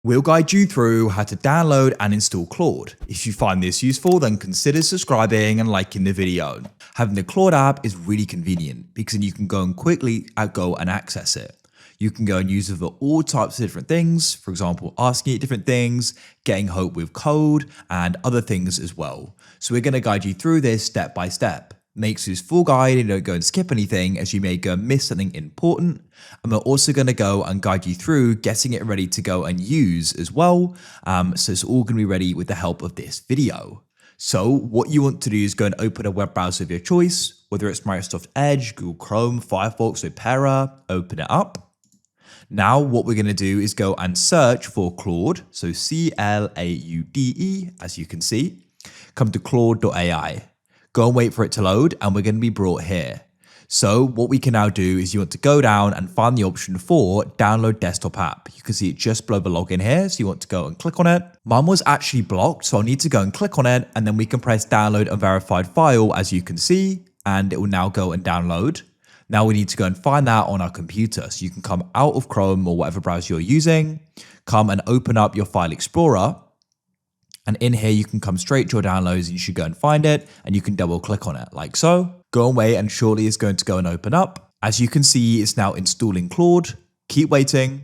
We'll guide you through how to download and install Claude. If you find this useful, then consider subscribing and liking the video. Having the Claude app is really convenient because then you can go and quickly go and access it. You can go and use it for all types of different things, for example, asking it different things, getting help with code, and other things as well. So we're going to guide you through this step by step. Makes this full guide and don't go and skip anything, as you may go and miss something important. And we're also going to go and guide you through getting it ready to go and use as well. So it's all going to be ready with the help of this video. So what you want to do is go and open a web browser of your choice, whether it's Microsoft Edge, Google Chrome, Firefox, Opera, open it up. Now what we're going to do is go and search for Claude, so C-L-A-U-D-E, as you can see. Come to claude.ai. Go and wait for it to load, and we're going to be brought here. So what we can now do is you want to go down and find the option for download desktop app. You can see it just below the login here, so you want to go and click on it. Mine was actually blocked, so I'll need to go and click on it, and then we can press download a verified file, as you can see, and it will now go and download. Now we need to go and find that on our computer. So you can come out of Chrome or whatever browser you're using, come and open up your file explorer. And in here, you can come straight to your downloads and you should go and find it, and you can double click on it like so. Go and wait, and shortly it's going to go and open up. As you can see, it's now installing Claude. Keep waiting.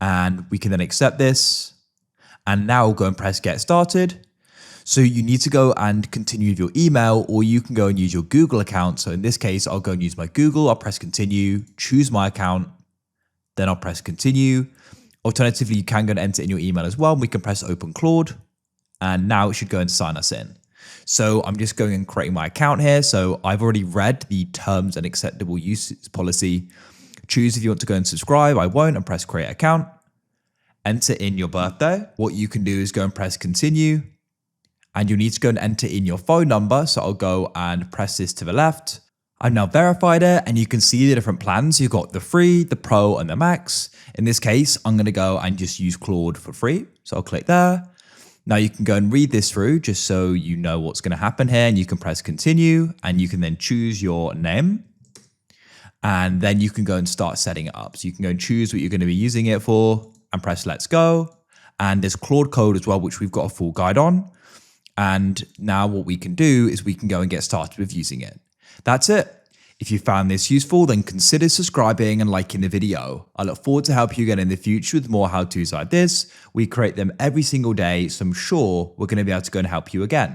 And we can then accept this. And now go and press get started. So you need to go and continue with your email, or you can go and use your Google account. So in this case, I'll go and use my Google. I'll press continue, choose my account. Then I'll press continue. Alternatively, you can go and enter in your email as well. We can press open Claude, and now it should go and sign us in. So I'm just going and creating my account here. So I've already read the terms and acceptable use policy. Choose if you want to go and subscribe. I won't, and press create account. Enter in your birthday. What you can do is go and press continue, and you need to go and enter in your phone number. So I'll go and press this to the left. I've now verified it, and you can see the different plans. You've got the free, the pro, and the max. In this case, I'm going to go and just use Claude for free. So I'll click there. Now you can go and read this through just so you know what's going to happen here, and you can press continue, and you can then choose your name. And then you can go and start setting it up. So you can go and choose what you're going to be using it for and press let's go. And there's Claude Code as well, which we've got a full guide on. And now what we can do is we can go and get started with using it. That's it. If you found this useful, then consider subscribing and liking the video. I look forward to help you again in the future with more how-tos like this. We create them every single day, so I'm sure we're going to be able to go and help you again.